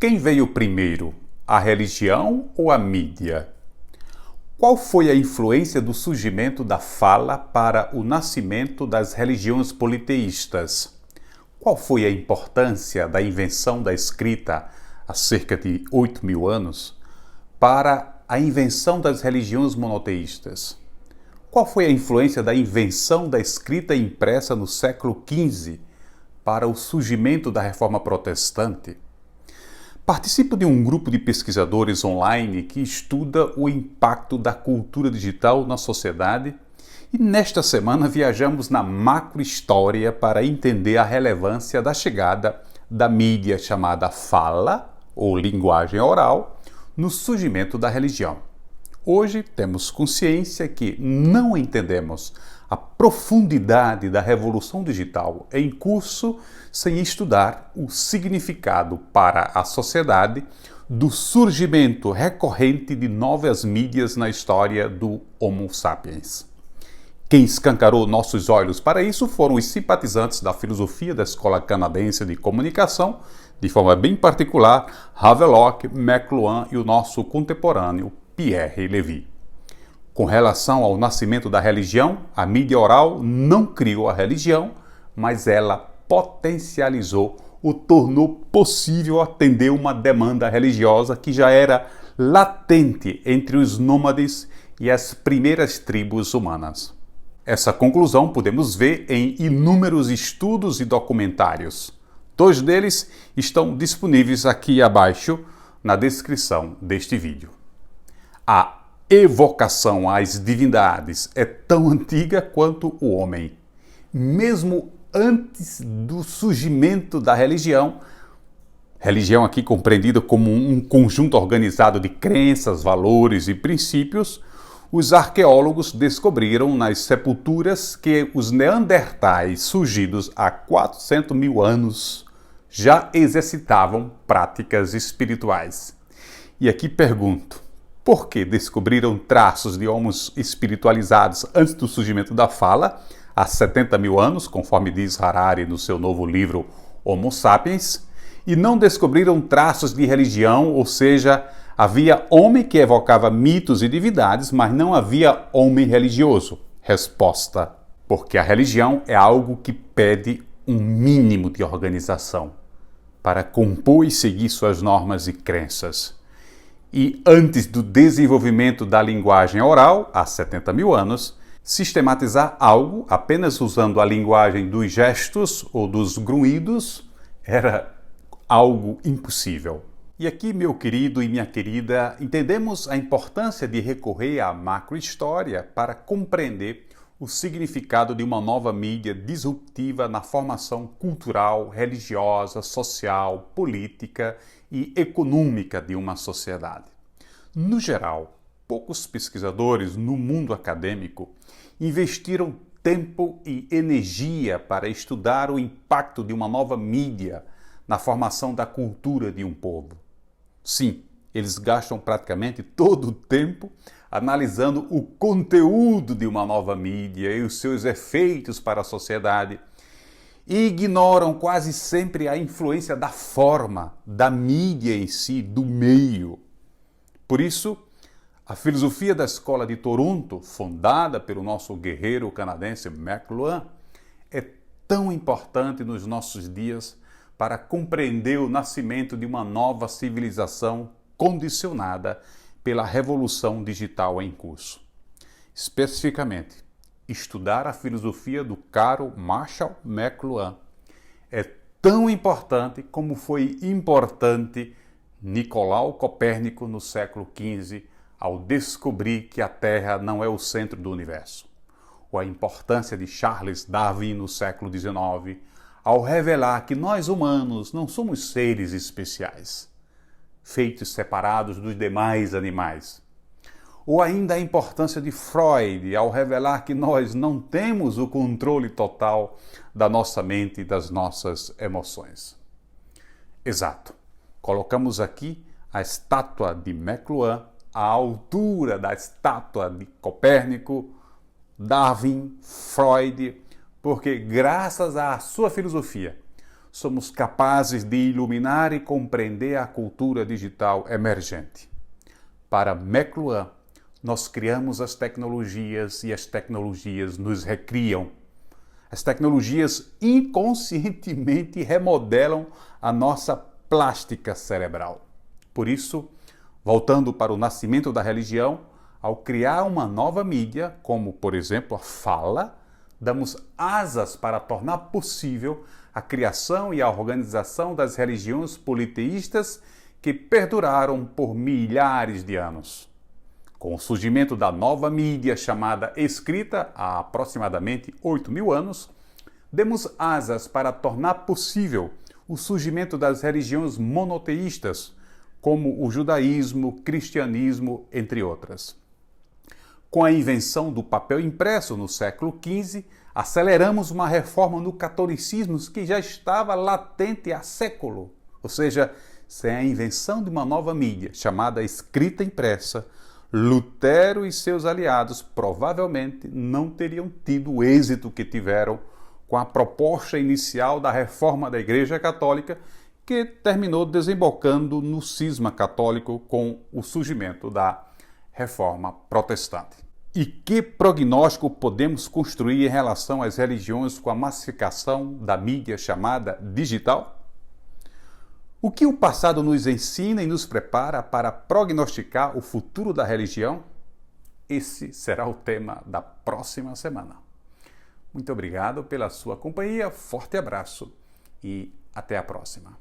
Quem veio primeiro, a religião ou a mídia? Qual foi a influência do surgimento da fala para o nascimento das religiões politeístas? Qual foi a importância da invenção da escrita há cerca de 8.000 anos para a invenção das religiões monoteístas? Qual foi a influência da invenção da escrita impressa no século XV para o surgimento da Reforma Protestante? Participo de um grupo de pesquisadores online que estuda o impacto da cultura digital na sociedade e nesta semana viajamos na macrohistória para entender a relevância da chegada da mídia chamada fala ou linguagem oral no surgimento da religião. Hoje temos consciência que não entendemos a profundidade da revolução digital em curso sem estudar o significado para a sociedade do surgimento recorrente de novas mídias na história do Homo sapiens. Quem escancarou nossos olhos para isso foram os simpatizantes da filosofia da Escola Canadense de Comunicação, de forma bem particular, Havelock, McLuhan e o nosso contemporâneo Pierre Levy. Com relação ao nascimento da religião, a mídia oral não criou a religião, mas ela potencializou ou tornou possível atender uma demanda religiosa que já era latente entre os nômades e as primeiras tribos humanas. Essa conclusão podemos ver em inúmeros estudos e documentários. 2 deles estão disponíveis aqui abaixo na descrição deste vídeo. A evocação às divindades é tão antiga quanto o homem. Mesmo antes do surgimento da religião aqui compreendida como um conjunto organizado de crenças, valores e princípios, os arqueólogos descobriram nas sepulturas que os neandertais surgidos há 400.000 anos já exercitavam práticas espirituais. E aqui pergunto, por que descobriram traços de homos espiritualizados antes do surgimento da fala, há 70.000 anos, conforme diz Harari no seu novo livro Homo Sapiens, e não descobriram traços de religião, ou seja, havia homem que evocava mitos e divindades, mas não havia homem religioso? Resposta: porque a religião é algo que pede um mínimo de organização para compor e seguir suas normas e crenças. E antes do desenvolvimento da linguagem oral, há 70.000 anos, sistematizar algo apenas usando a linguagem dos gestos ou dos grunhidos era algo impossível. E aqui, meu querido e minha querida, entendemos a importância de recorrer à macrohistória para compreender o significado de uma nova mídia disruptiva na formação cultural, religiosa, social, política e econômica de uma sociedade. No geral, poucos pesquisadores no mundo acadêmico investiram tempo e energia para estudar o impacto de uma nova mídia na formação da cultura de um povo. Sim, eles gastam praticamente todo o tempo analisando o conteúdo de uma nova mídia e os seus efeitos para a sociedade e ignoram quase sempre a influência da forma, da mídia em si, do meio. Por isso, a filosofia da Escola de Toronto, fundada pelo nosso guerreiro canadense McLuhan, é tão importante nos nossos dias para compreender o nascimento de uma nova civilização condicionada pela revolução digital em curso. Especificamente, estudar a filosofia do caro Marshall McLuhan é tão importante como foi importante Nicolau Copérnico no século XV ao descobrir que a Terra não é o centro do universo, ou a importância de Charles Darwin no século XIX ao revelar que nós humanos não somos seres especiais, feitos separados dos demais animais. Ou ainda a importância de Freud ao revelar que nós não temos o controle total da nossa mente e das nossas emoções. Exato. Colocamos aqui a estátua de McLuhan à altura da estátua de Copérnico, Darwin, Freud, porque graças à sua filosofia, somos capazes de iluminar e compreender a cultura digital emergente. Para McLuhan, nós criamos as tecnologias e as tecnologias nos recriam. As tecnologias inconscientemente remodelam a nossa plástica cerebral. Por isso, voltando para o nascimento da religião, ao criar uma nova mídia, como por exemplo a fala, damos asas para tornar possível a criação e a organização das religiões politeístas que perduraram por milhares de anos. Com o surgimento da nova mídia chamada escrita há aproximadamente 8.000 anos, demos asas para tornar possível o surgimento das religiões monoteístas, como o judaísmo, o cristianismo, entre outras. Com a invenção do papel impresso no século XV, aceleramos uma reforma no catolicismo que já estava latente há século. Ou seja, sem a invenção de uma nova mídia, chamada escrita impressa, Lutero e seus aliados provavelmente não teriam tido o êxito que tiveram com a proposta inicial da reforma da Igreja Católica, que terminou desembocando no cisma católico com o surgimento da Reforma Protestante. E que prognóstico podemos construir em relação às religiões com a massificação da mídia chamada digital? O que o passado nos ensina e nos prepara para prognosticar o futuro da religião? Esse será o tema da próxima semana. Muito obrigado pela sua companhia, forte abraço e até a próxima.